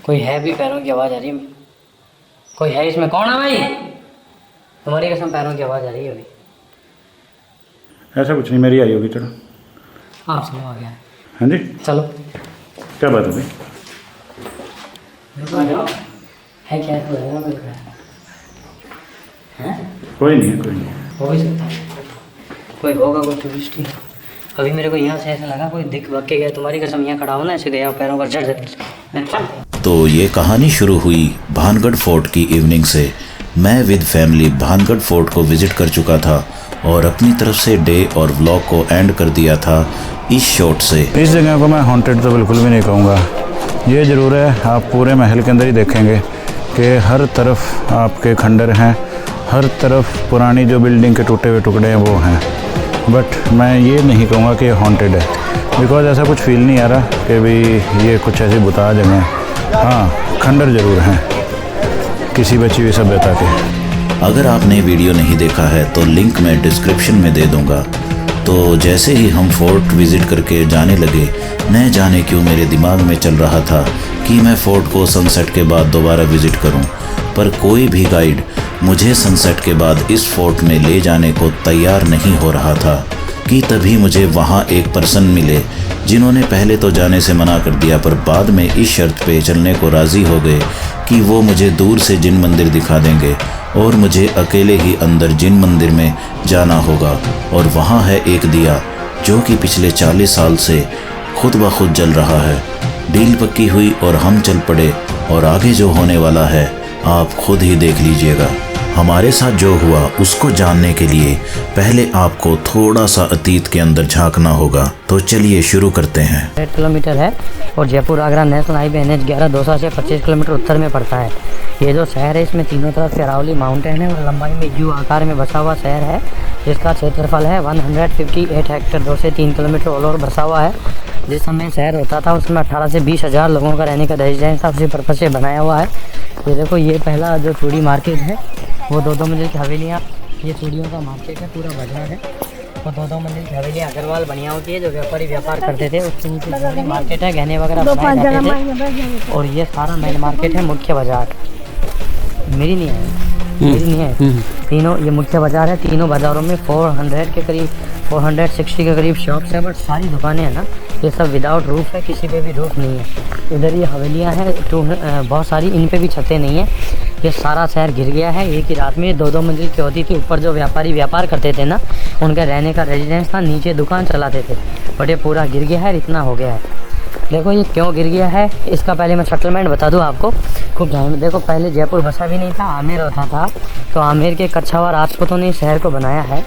कोई है भी, पैरों की आवाज़ आ रही है। कोई है इसमें? कौन है भाई? तुम्हारी कसम पैरों की आवाज़ आ रही है अभी। ऐसा कुछ नहीं, मेरी आई होगी। चलो आप सुनो आ गया। हाँ जी, चलो। क्या बात है भाई? है क्या है? कोई नहीं है, कोई नहीं है। हो भी सकता है, कोई होगा, कोई टूरिस्ट ही। अभी मेरे को यहाँ से ऐसा लगा कोई दिख भग के गया। तुम्हारी कसम यहाँ खड़ा हो ना, ऐसे गया पैरों पर झट। तो ये कहानी शुरू हुई भानगढ़ फोर्ट की इवनिंग से। मैं विद फैमिली भानगढ़ फोर्ट को विजिट कर चुका था और अपनी तरफ से डे और व्लॉग को एंड कर दिया था इस शॉट से। इस जगह को मैं हॉन्टेड तो बिल्कुल भी नहीं कहूँगा। ये ज़रूर है, आप पूरे महल के अंदर ही देखेंगे कि हर तरफ आपके खंडर हैं, हर तरफ पुरानी जो बिल्डिंग के टूटे हुए टुकड़े हैं वो हैं। बट मैं ये नहीं कहूँगा कि ये हॉन्टेड है, बिकॉज ऐसा कुछ फील नहीं आ रहा कि भी ये कुछ ऐसी बुता जगह है। हाँ, खंडर ज़रूर हैं किसी बची हुई सभ्यता के। अगर आपने वीडियो नहीं देखा है तो लिंक मैं डिस्क्रिप्शन में दे दूंगा। तो जैसे ही हम फोर्ट विज़िट करके जाने लगे, न जाने क्यों मेरे दिमाग में चल रहा था कि मैं फोर्ट को सनसेट के बाद दोबारा विज़िट करूं, पर कोई भी गाइड मुझे सनसेट के बाद इस फोर्ट में ले जाने को तैयार नहीं हो रहा था कि तभी मुझे वहां एक पर्सन मिले जिन्होंने पहले तो जाने से मना कर दिया, पर बाद में इस शर्त पे चलने को राज़ी हो गए कि वो मुझे दूर से जिन मंदिर दिखा देंगे और मुझे अकेले ही अंदर जिन मंदिर में जाना होगा। और वहाँ है एक दिया जो कि पिछले 40 साल से खुद ब खुद जल रहा है। डील पक्की हुई और हम चल पड़े, और आगे जो होने वाला है आप खुद ही देख लीजिएगा। हमारे साथ जो हुआ उसको जानने के लिए पहले आपको थोड़ा सा अतीत के अंदर झांकना होगा। तो चलिए शुरू करते हैं। 8 किलोमीटर है और Jaipur Agra national highway NH 11 Dausa से 25 किलोमीटर उत्तर में पड़ता है। ये जो शहर है इसमें तीनों तरफ से अरावली माउंटेन है और लंबाई में यू आकार में बसा हुआ शहर है, जिसका क्षेत्रफल है 158 हेक्टेयर। 2 से 3 किलोमीटर ऑल ओवर बसा हुआ है। जिस समय शहर होता था उसमें 18 से 20 हज़ार लोगों का रहने का रेजिडेंस था, उसी पर्पज से बनाया हुआ है। ये देखो, ये पहला जो चूड़ी मार्केट है वो 2-2 मंजिल की हवेलियाँ, ये चूड़ियों का मार्केट है, पूरा बाजार है। वो 2-2 मंजिल की हवेलियाँ अग्रवाल बनिया होती है, जो व्यापारी व्यापार करते थे। उसके नीचे मार्केट है, गहने वगैरह बनाए जाते थे। और ये सारा मेन मार्केट है, मुख्य बाजार। मेरी नहीं है, तीनों ये मुख्य बाजार है। तीनों बाज़ारों में 400 के करीब 460 के करीब शॉप्स हैं। बट सारी दुकानें हैं ना, ये सब विदाउट रूफ है, किसी पे भी रूफ नहीं है। इधर ये हवेलियाँ हैं बहुत सारी, इन पे भी छतें नहीं है। ये सारा शहर घिर गया है। एक ही रात में 2-2 मंजिल की होती थी। ऊपर जो व्यापारी व्यापार करते थे ना, उनका रहने का रेजिडेंस था, नीचे दुकान चलाते थे। बट ये पूरा गिर गया है, इतना हो गया है। देखो ये क्यों गिर गया है, इसका पहले मैं सेटलमेंट बता दूं आपको खूब ध्यान में। देखो, पहले जयपुर बसा भी नहीं था, आमेर होता था। तो आमेर के कच्छावा राजपूतों ने शहर को बनाया है।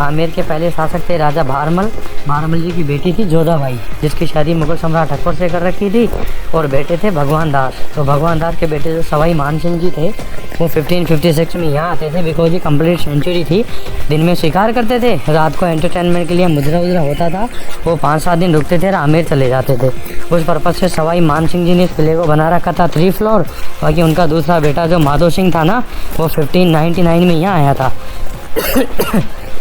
आमेर के पहले शासक थे राजा भारमल जी की बेटी थी जोधाबाई, जिसकी शादी मुगल सम्राट अकबर से कर रखी थी। और बेटे थे भगवान दास। तो भगवान दास के बेटे जो सवाई मानसिंह जी थे, वो 1556 में यहाँ आते थे, बिकॉज ये कंप्लीट सेंचुरी थी। दिन में शिकार करते थे, रात को एंटरटेनमेंट के लिए मुजरा उजरा होता था। वो 5-7 दिन रुकते थे और आमेर चले जाते थे। उस पर्पज़ से सवाई मानसिंह जी ने इस किले को बना रखा था 3 फ्लोर। बाकी उनका दूसरा बेटा जो माधो सिंह था ना, वो 1599 में यहाँ आया था।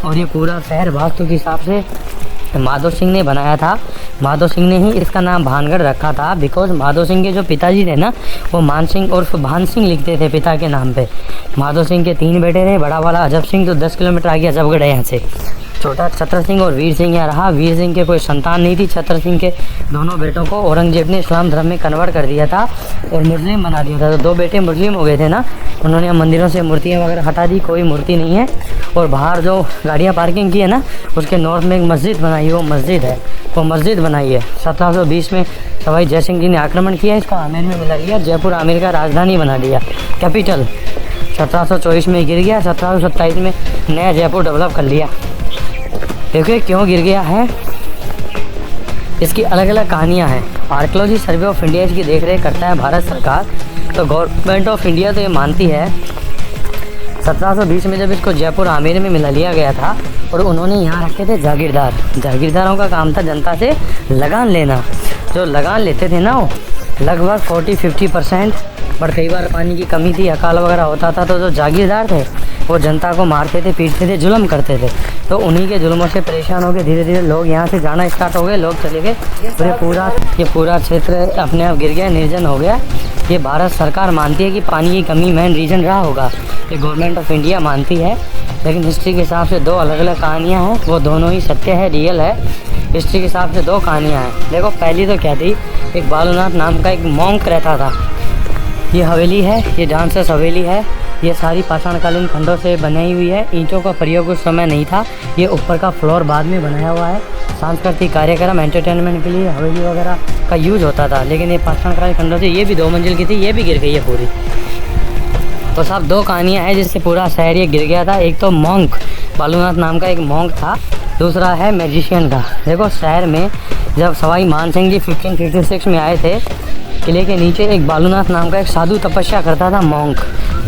और ये पूरा शहर वास्तु के हिसाब से माधो सिंह ने बनाया था। माधो सिंह ने ही इसका नाम भानगढ़ रखा था, बिकॉज माधो सिंह के जो पिताजी थे ना, वो मान सिंह उर्फ भान सिंह लिखते थे पिता के नाम पे। माधो सिंह के 3 बेटे थे। बड़ा वाला अजब सिंह जो 10 किलोमीटर आगे अजबगढ़ है यहाँ से। छोटा छत्र सिंह और वीर सिंह यहाँ रहा। वीर सिंह के कोई संतान नहीं थी। छत्र सिंह के दोनों बेटों को औरंगजेब ने इस्लाम धर्म में कन्वर्ट कर दिया था और मुस्लिम बना दिया था। तो 2 बेटे मुस्लिम हो गए थे ना, उन्होंने मंदिरों से मूर्तियाँ वगैरह हटा दी, कोई मूर्ति नहीं है। और बाहर जो गाड़ियाँ पार्किंग की है ना, उसके नॉर्थ में एक मस्जिद बनाई है, वो मस्जिद बनाई है। 1720 में सवाई जयसिंह जी ने आक्रमण किया, इसको आमेर में मिला लिया, जयपुर आमेर का राजधानी बना दिया, कैपिटल। 1724 में गिर गया, 1727 में नया जयपुर डेवलप कर लिया। देखिए क्यों गिर गया है, इसकी अलग अलग कहानियाँ हैं। आर्कियोलॉजी सर्वे ऑफ इंडिया इसकी देखरेख करता है भारत सरकार। तो गवर्नमेंट ऑफ इंडिया तो ये मानती है 1720 में जब इसको जयपुर आमेर में मिला लिया गया था, और उन्होंने यहाँ रखे थे जागीरदार। जागीरदारों का काम था जनता से लगान लेना। जो लगान लेते थे ना, वो लगभग 40-50%। बट कई बार पानी की कमी थी, अकाल वगैरह होता था, तो जो जागीरदार थे वो जनता को मारते थे, पीटते थे, जुल्म करते थे। तो उन्हीं के जुल्मों से परेशान हो गए, धीरे धीरे लोग यहाँ से जाना स्टार्ट हो गए, लोग चले गए। ये पूरा क्षेत्र अपने आप गिर गया, निर्जन हो गया। ये भारत सरकार मानती है कि पानी की कमी मेन रीज़न रहा होगा, ये गवर्नमेंट ऑफ इंडिया मानती है, लेकिन हिस्ट्री के हिसाब से दो अलग अलग कहानियाँ हैं, वो दोनों ही सत्य है, रियल है। हिस्ट्री के हिसाब से दो कहानियाँ हैं। देखो पहली तो क्या थी, एक बालूनाथ नाम का एक मॉन्क रहता था। ये हवेली है, ये डांसर्स हवेली है, ये सारी पाषाणकालीन खंडों से बनाई हुई है। ईंटों का प्रयोग उस समय नहीं था, ये ऊपर का फ्लोर बाद में बनाया हुआ है। सांस्कृतिक कार्यक्रम, एंटरटेनमेंट के लिए हवेली वगैरह का यूज़ होता था, लेकिन ये पाषाणकालीन खंडों से, ये भी 2 मंजिल की थी, ये भी गिर गई है पूरी। तो साहब दो कहानियाँ हैं जिससे पूरा शहर ये गिर गया था। एक तो मॉन्क, बालूनाथ नाम का एक मॉन्क था, दूसरा है मैजिशियन का। देखो शहर में जब सवाई मानसिंह जी 1556 में आए थे, किले के नीचे एक बालूनाथ नाम का एक साधु तपस्या करता था, मॉन्क।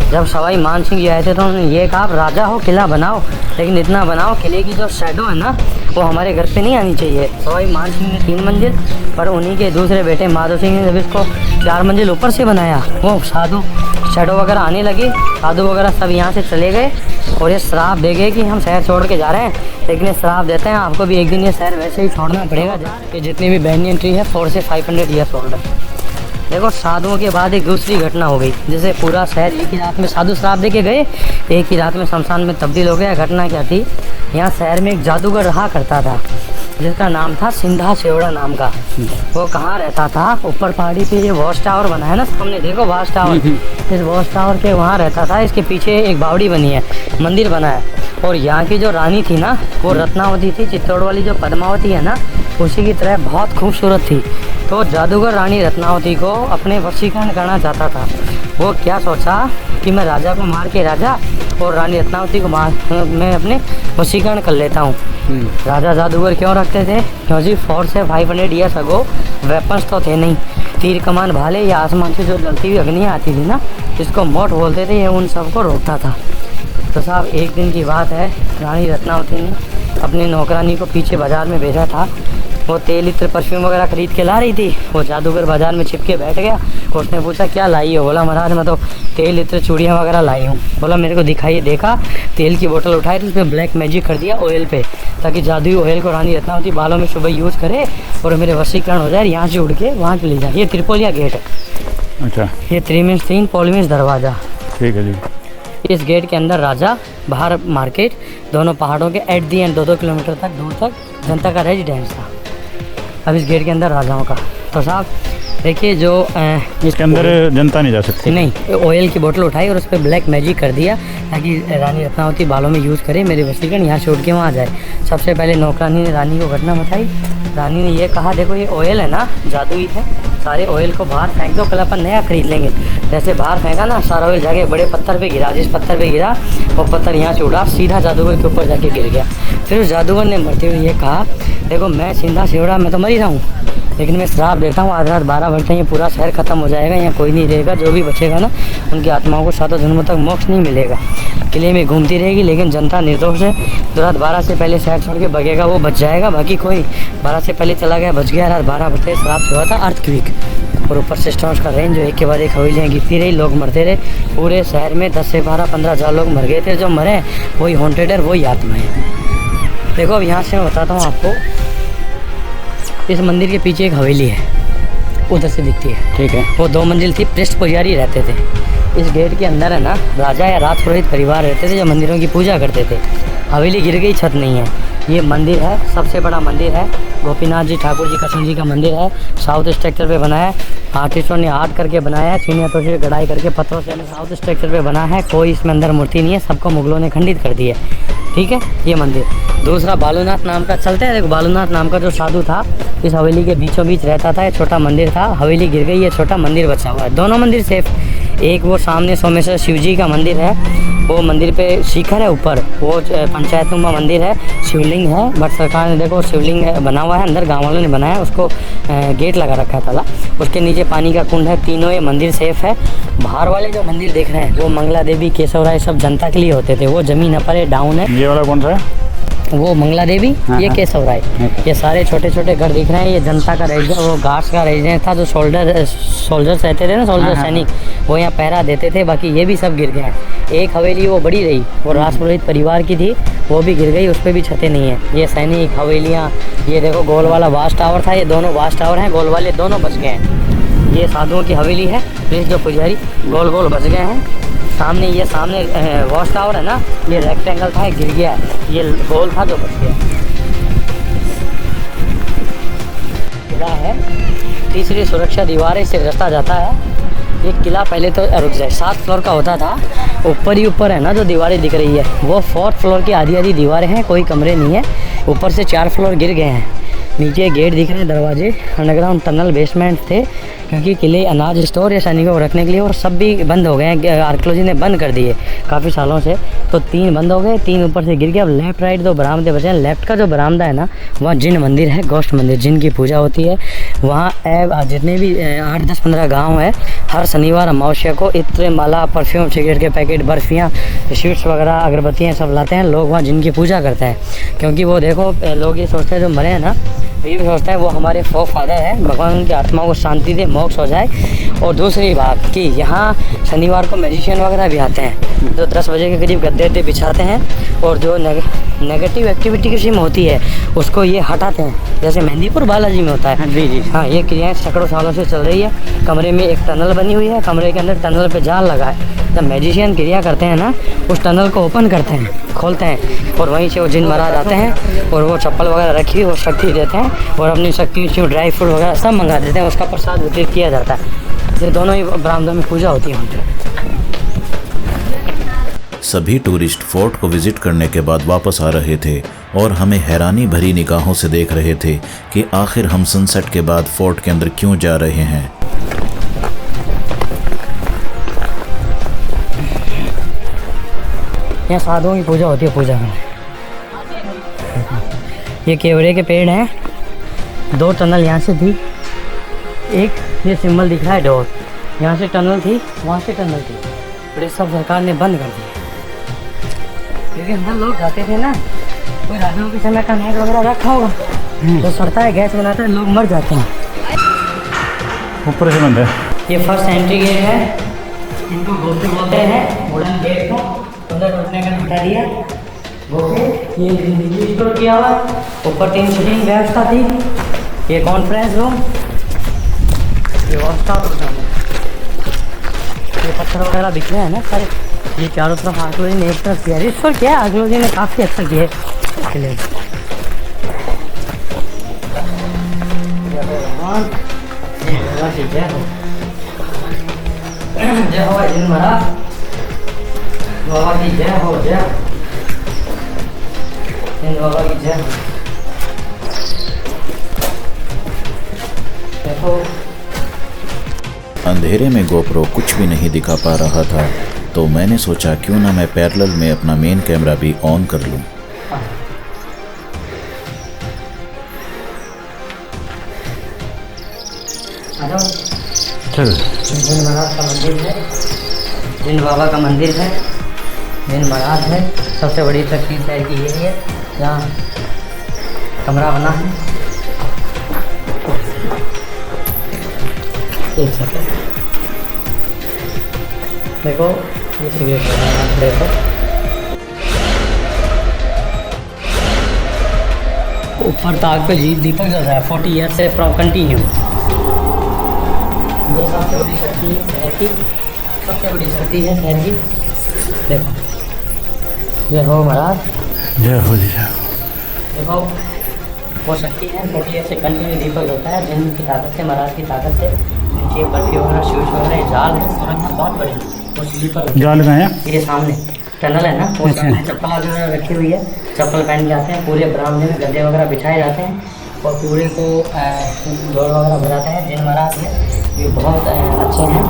जब सवाई मानसिंह जी आए थे तो उन्होंने ये कहा, राजा हो किला बनाओ, लेकिन इतना बनाओ किले की जो शैडो है ना वो हमारे घर पे नहीं आनी चाहिए। सवाई मानसिंह ने 3 मंजिल, पर उन्हीं के दूसरे बेटे माधव सिंह ने जब इसको 4 मंजिल ऊपर से बनाया, वो साधु शैडो वगैरह आने लगी, साधु वगैरह सब यहाँ से चले गए और ये श्राप दे गए कि हम शहर छोड़ के जा रहे हैं। लेकिन ये श्राप देते हैं आपको भी एक दिन ये शहर वैसे ही छोड़ना पड़ेगा। ये जितनी भी बैंनियन ट्री है 4 से 500 ईयर्स ओल्ड है। देखो साधुओं के बाद एक दूसरी घटना हो गई, जैसे पूरा शहर एक ही रात में साधु श्राप दे के गए, एक ही रात में शमशान में तब्दील हो गया। घटना क्या थी, यहाँ शहर में एक जादूगर रहा करता था जिसका नाम था सिंधा सेवड़ा नाम का। वो कहाँ रहता था, ऊपर पहाड़ी पे ये वॉच टावर बना है ना सामने, देखो वॉच टावर, इस वॉच टावर के वहाँ रहता था। इसके पीछे एक बावड़ी बनी है, मंदिर बना है। और यहाँ की जो रानी थी ना वो रत्नावती थी, चित्तौड़ वाली जो पद्मावती है ना उसी की तरह बहुत खूबसूरत थी। तो जादूगर रानी रत्नावती को अपने वशीकरण करना चाहता था। वो क्या सोचा कि मैं राजा को मार के राजा और रानी रत्नावती को मैं अपने वशीकरण कर लेता हूँ। राजा जादूगर क्यों रखते थे, क्योंकि 4 से 500 ईयर्स अगो वेपन्स तो थे नहीं, तीर कमान भाले या आसमान से जो जलती हुई अग्नियाँ आती थी ना, जिसको मोट बोलते थे, ये उन सबको रोकता था। तो साहब एक दिन की बात है, रानी रत्नावती ने अपनी नौकरानी को पीछे बाज़ार में भेजा था। वो तेल इत्र परफ्यूम वगैरह खरीद के ला रही थी। वो जादूगर बाज़ार में छिप के बैठ गया। उसने पूछा क्या लाई हो, बोला महाराज मैं तो तेल इत्र चूड़ियाँ वगैरह लाई हूँ। बोला मेरे को दिखाइए। देखा, तेल की बोतल उठाई तो उस पर ब्लैक मैजिक कर दिया ऑयल पे, ताकि जादुई ऑयल को रानी रत्नावती बालों में सुबह यूज़ करे और मेरे वशीकरण हो जाए, यहाँ से उड़ के वहाँ चली जाए। ये त्रिपोलिया गेट है। अच्छा, ये 3x3 पोलमिस दरवाज़ा। ठीक है जी। इस गेट के अंदर राजा, बाहर मार्केट, दोनों पहाड़ों के एट दी एंड 2-2 किलोमीटर तक दूर तक जनता का रेजिडेंस था। अब इस गेट के अंदर राजाओं का। तो साहब देखिए जो इसके अंदर जनता नहीं जा सकती। नहीं, ऑयल की बोतल उठाई और उस पर ब्लैक मैजिक कर दिया ताकि रानी रत्नावती बालों में यूज़ करे, मेरे वशीकरण यहाँ से उड़ के वहाँ जाए। सबसे पहले नौकरानी ने रानी को घटना बताई। रानी ने ये कहा देखो ये ऑयल है ना जादुई है, सारे ऑयल को बाहर फेंक दो, कल अपन नया खरीद लेंगे। जैसे बाहर फेंका ना सारा ऑयल जाके बड़े पत्थर पे गिरा, जिस पत्थर पे गिरा वो पत्थर यहाँ से उड़ा सीधा जादूगर के ऊपर जाके गिर गया। फिर उस जादूगर ने मरते हुए ये कहा देखो मैं सिंधा सेवड़ा मैं तो मर ही रहा हूँ, लेकिन मैं श्राप देता हूँ आज रात 12 बजे ये पूरा शहर ख़त्म हो जाएगा, यहाँ कोई नहीं रहेगा, जो भी बचेगा ना उनकी आत्माओं को 7 जन्मों तक मोक्ष नहीं मिलेगा। किले में घूमती रहेगी लेकिन जनता निर्दोष है। जो रात 12 से पहले शहर छोड़ के भगेगा वो बच जाएगा, बाकी कोई 12 से पहले चला गया बच गया। रात 12 बजे श्राप से हुआ था अर्थक्वेक, और ऊपर से स्टोन्स का रेंज जो एक के बाद एक हवेलियाँ गिरती रही, लोग मरते रहे। पूरे शहर में 10 से 12-15 हज़ार लोग मर गए थे। जो मरे वही हॉन्टेड है, वही आत्मा है। देखो अब यहाँ से मैं बताता हूँ आपको, इस मंदिर के पीछे एक हवेली है, उधर से दिखती है, ठीक है। वो 2 मंजिल थी, पृष्ठ पुजारी रहते थे। इस गेट के अंदर है ना राजा या राज पुरोहित परिवार रहते थे जो मंदिरों की पूजा करते थे। हवेली गिर गई, छत नहीं है। ये मंदिर है, सबसे बड़ा मंदिर है, गोपीनाथ जी ठाकुर जी कृष्ण जी का मंदिर है। साउथ स्ट्रक्चर पे बना है, आर्टिस्टों ने आर्ट करके बनाया है, चीनियातों से गढ़ाई करके पत्थरों से साउथ स्ट्रक्चर पे बना है। कोई इसमें अंदर मूर्ति नहीं है, सबको मुगलों ने खंडित कर दिया, ठीक है। ये मंदिर दूसरा बालूनाथ नाम का चलता है। देखो बालूनाथ नाम का जो साधु था इस हवेली के बीचों बीच रहता था। ये छोटा मंदिर था, हवेली गिर गई, ये छोटा मंदिर बचा हुआ है। दोनों मंदिर सेफ, एक वो सामने सोमेश्वर शिव जी का मंदिर है, वो मंदिर पे शिखर है ऊपर, वो पंचायत नुमा मंदिर है, शिवलिंग है, बट सरकार ने देखो शिवलिंग बना हुआ है, अंदर गाँव वालों ने बनाया, उसको गेट लगा रखा है ताला। उसके नीचे पानी का कुंड है। तीनों ये मंदिर सेफ है। बाहर वाले जो मंदिर देख रहे हैं वो मंगला देवी, केशव राय सब जनता के लिए होते थे, वो जमीन अपर है, डाउन है। ये वाला कौन सा है? वो मंगला देवी, ये केशव राय। ये सारे छोटे छोटे घर दिख रहे हैं, ये जनता का रेजिडेंस, वो गार्ड्स का रेजिडेंस था। जो सोल्जर्स रहते थे ना, सोल्जर सैनिक, वो यहाँ पहरा देते थे। बाकी ये भी सब गिर गए हैं। एक हवेली वो बड़ी रही, वो राष्ट्रपुरोहित परिवार की थी, वो भी गिर गई, उस पर भी छतें नहीं है। ये सैनिक हवेलियाँ, ये देखो गोल वाला वाच टावर था, ये दोनों वाच टावर हैं, गोल वाले दोनों बच गए हैं। ये साधुओं की हवेली है, प्लीज जो पुजारी गोल गोल बच गए हैं। सामने ये सामने वॉच टावर है ना, ये रेक्टेंगल था, गिर गया है, ये गोल था जो बच गया। किला है, तीसरी सुरक्षा दीवारें से रास्ता जाता है। ये किला पहले तो रुक जाए 7 फ्लोर का होता था, ऊपर ही ऊपर है ना जो दीवारें दिख रही है वो 4th फ्लोर की आधी आधी दीवारें हैं, कोई कमरे नहीं है। ऊपर से 4 फ्लोर गिर गए हैं। नीचे गेट दिख रहे हैं, दरवाजे, अंडरग्राउंड टनल बेसमेंट थे, क्योंकि किले अनाज स्टोर या सैनिकों को रखने के लिए, और सब भी बंद हो गए हैं, आर्कियोलॉजी ने बंद कर दिए काफ़ी सालों से। तो 3 बंद हो गए, 3 ऊपर से गिर गए। अब लेफ्ट राइट 2 बरामदे बचे हैं। लेफ्ट का जो बरामदा है ना, वहाँ जिन मंदिर है, गोष्ठ मंदिर, जिन की पूजा होती है वहाँ। जितने भी 8-10-15 गाँव है, हर शनिवार अमावस्या को इत्र, माला, परफ्यूम, सिगरेट के पैकेट, बर्फियाँ, स्वीट्स वगैरह, अगरबत्तियाँ सब लाते हैं लोग वहाँ, जिनकी पूजा करते हैं। क्योंकि वो देखो लोग ये सोचते हैं जो मरे हैं ना, ये भी सोचता है वो हमारे फादर है, भगवान की आत्मा को शांति दे, मोक्ष हो जाए। और दूसरी बात कि यहाँ शनिवार को मैजिशियन वगैरह भी आते हैं, जो 10 बजे के करीब गद्दे बिछाते हैं, और जो नेगेटिव एक्टिविटी किसी में होती है उसको ये हटाते हैं, जैसे मेहंदीपुर बालाजी में होता है। जी जी हाँ, ये क्रियाएँ सैकड़ों सालों से चल रही है। कमरे में एक टनल बनी हुई है, कमरे के अंदर टनल पे जाल लगा है। जब मैजिशियन क्रिया करते हैं ना, उस टनल को ओपन करते हैं, खोलते हैं, और वहीं से वो जिन महाराज आते हैं, और वो चप्पल वगैरह रखी वो शक्ति देते हैं, और अपनी शक्ति से ड्राई फ्रूट वगैरह सब मंगा देते हैं, उसका प्रसाद वितरित किया जाता है। ये दोनों ही बरामदों में पूजा होती है वहाँ। सभी टूरिस्ट फोर्ट को विजिट करने के बाद वापस आ रहे थे और हमें हैरानी भरी निगाहों से देख रहे थे कि आखिर हम सनसेट के बाद फोर्ट के अंदर क्यों जा रहे हैं। यहाँ साधुओं की पूजा होती है, पूजा में। ये केवड़े के पेड़ हैं, 2 टनल यहाँ से थी, एक ये सिंबल दिख रहा है डोर, यहाँ से टनल थी, वहाँ से टनल थी, और ये सब सरकार ने बंद कर दिया, क्योंकि अंदर लोग जाते थे ना, कोई राजाओं के समय का नेट वगैरह रखा होगा तो सड़ता है, गैस बनाता है, लोग मर जाते हैं। ऊपर से बंद है। ये फर्स्ट एंट्री गेट है, इनको गोते बोलते हैं, वुडन गेट को अंदर घुसने का बिठा दिया गोते। ये बिजली स्टोर किया हुआ, ऊपर 3 सीटिंग व्यवस्था थी, ये कॉन्फ्रेंस रूम, ये पत्थर वगैरह दिख रहे हैं ना सारे, ये चारों तरफ आर्कियोलॉजी ने एक तरफ किया। रिस्टोर किया है आर्कियोलॉजी ने, काफ़ी अच्छा किया है इसके लिए। जय हो जिन महाराज, बाबा की जय हो, जय बाबा की जय। देखो अंधेरे में गोप्रो कुछ भी नहीं दिखा पा रहा था, तो मैंने सोचा क्यों ना मैं पैरेलल में अपना मेन कैमरा भी ऑन कर लूं। चल, जिन महाराज का मंदिर है, जिन बाबा का मंदिर है, जिन महाराज है। सबसे बड़ी तकलीफ शहर की यही है, यहाँ कमरा बना है। एक सेकंड देखो, ये सिगरेट देखो, ऊपर ताक पे जी दीपक जल रहा है, 40 ईयर से फ्रॉम कंटिन्यू। ये सबसे बड़ी शक्ति है शहर की, सबसे बड़ी शक्ति है शहर की। देखो, जय हो महाराज, जय हो जी, जय। देखो वो शक्ति है, 40 ईयर से कंटिन्यू दीपक होता है, जिनकी ताकत से, महाराज की ताकत से। नीचे बर्फी वगैरह, स्विच वगैरह, जाल है, सुरक्षा बहुत बड़ी, वो स्लीपर जाल कहाँ है? ये सामने टनल है ना, वो चप्पल वगैरह रखी हुई है, चप्पल पहन के आते हैं, पूरे बरामदे में गद्दे वगैरह बिछाए जाते हैं, और पूरे को दौड़ वगैरह बजाते हैं। जिन महाराज है ये बहुत अच्छे हैं,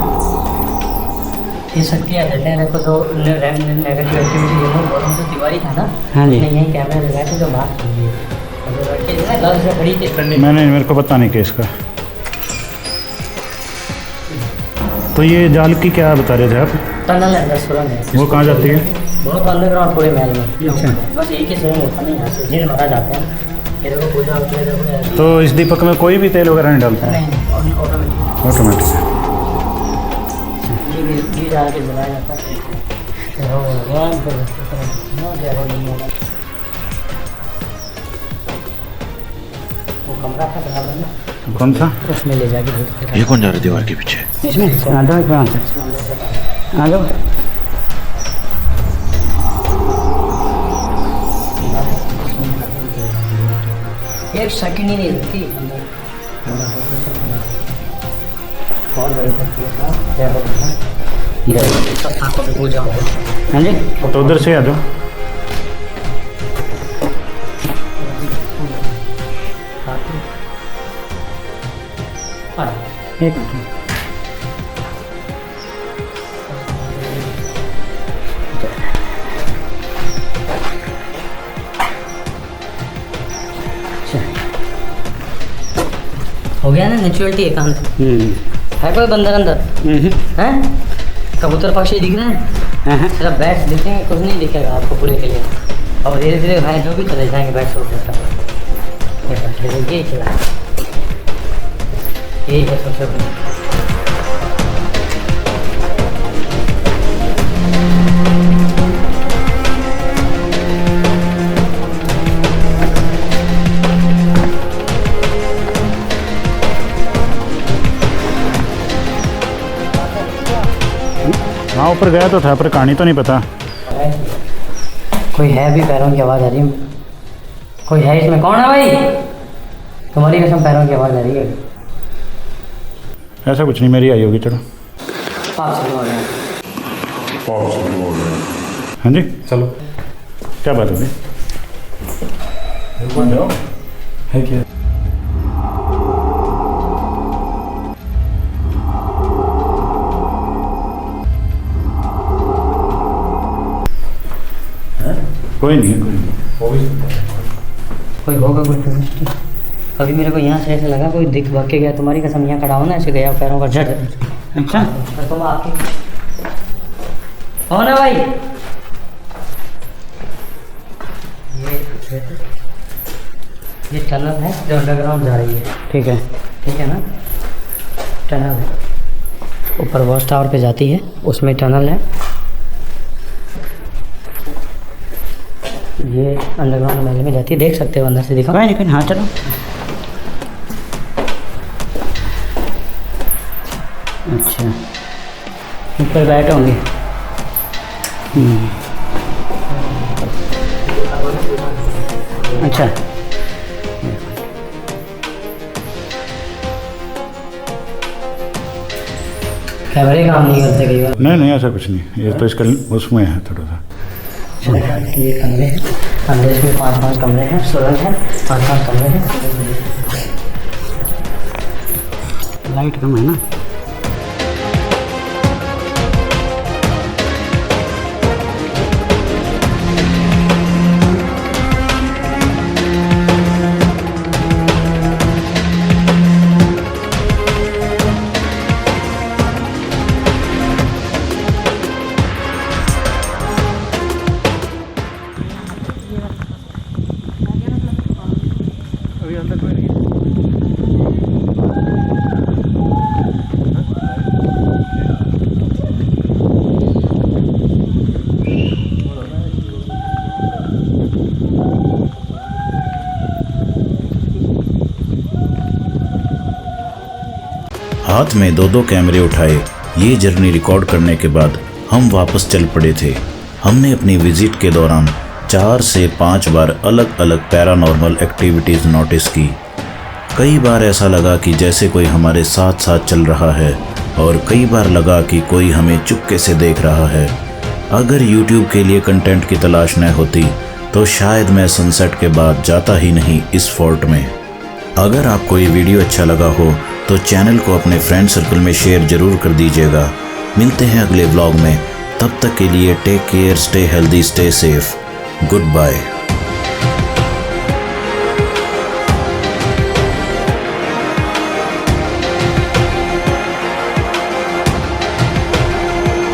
ये शक्तियाँ देते हैं। देखो जो नेगेटिव एक्टिविटी जो तिवारी था ना, हाँ जी, यही कैमरे लगाए थे, जो बात की है गल से खड़ी थी। मैंने, मेरे को पता नहीं केस का। तो ये जाल की क्या बता रहे थे आप? टनल है, अंदर सुरंग है। वो कहाँ जाती है? बहुत अंडरग्राउंड पूरे महल में। अच्छा, बस एक ही सुरंग होता नहीं, यहाँ से जिन महाराज आते हैं, ये देखो पूजा होती है। तो इस दीपक में कोई भी तेल वगैरह नहीं डालता है? नहीं, ऑटोमेटिक ऑटोमेटिक। ये डाल के जलाया जाता है। वो कमरा था बराबर में, कौन सा? उसमें ले जाके भेज। ये कौन जा रहा है दीवार के पीछे? इसमें आ जाओ, इसमें आ जाओ। एक सेकंड ही नहीं लगती अंदर। बहुत बड़ी पूजा। हाँ जी, तो उधर से आ जाओ। एक हो गया ना नेचुरलिटी एकांत। है कोई बंदर अंदर? हैं? कबूतर पक्षी दिख रहे हैं? सिर्फ बैट्स दिखेंगे, कुछ नहीं दिखेगा आपको पूरे के लिए। और धीरे धीरे भाई जो भी चले जाएंगे बैट्स होते ये चला, यही है सबसे बड़ी। हाँ ऊपर गया तो था, पर कहानी तो नहीं पता। कोई है भी? पैरों की आवाज़ आ रही है। कोई है इसमें? कौन है भाई? तुम्हारी कसम पैरों की आवाज़ आ रही है। ऐसा कुछ नहीं, मेरी आई होगी। चलो पाप शुरू हो गया। हाँ जी चलो। क्या बात होगी? है क्या? कोई नहीं है, कोई नहीं। कोई होगा कोई टूरिस्ट। अभी मेरे को यहाँ से ऐसे लगा कोई दिख भाग के गया। तुम्हारी कसम यहाँ खड़ा हो ना, ऐसे गया पैरों का झट। अच्छा तुम आपकी कौन है भाई? ये टनल है जो अंडरग्राउंड जा रही है। ठीक है ना, टनल है ऊपर वॉच टावर पे जाती है, उसमें टनल है। ये अंडरग्राउंड महल में जाती है, देख सकते हो अंदर से। दिखा लेकिन हाँ चलो। अच्छा ऊपर बैठे होंगे। अच्छा कैमरे काम नहीं करते कई बार। नहीं ऐसा कुछ नहीं, ये तो इसका उसमें है थोड़ा सा। ये कमरे हैं, अंदर इसमें 5 कमरे हैं, सुरंग है, 5 कमरे हैं। लाइट कम है ना। हाथ में 2 कैमरे उठाए ये जर्नी रिकॉर्ड करने के बाद हम वापस चल पड़े थे। हमने अपनी विजिट के दौरान 4 से 5 बार अलग अलग पैरानॉर्मल एक्टिविटीज़ नोटिस की। कई बार ऐसा लगा कि जैसे कोई हमारे साथ साथ चल रहा है, और कई बार लगा कि कोई हमें चुपके से देख रहा है। अगर YouTube के लिए कंटेंट की तलाश न होती तो शायद मैं सनसेट के बाद जाता ही नहीं इस फोर्ट में। अगर आपको ये वीडियो अच्छा लगा हो तो चैनल को अपने फ्रेंड सर्कल में शेयर ज़रूर कर दीजिएगा। मिलते हैं अगले व्लॉग में, तब तक के लिए take care, stay healthy, stay safe, good bye.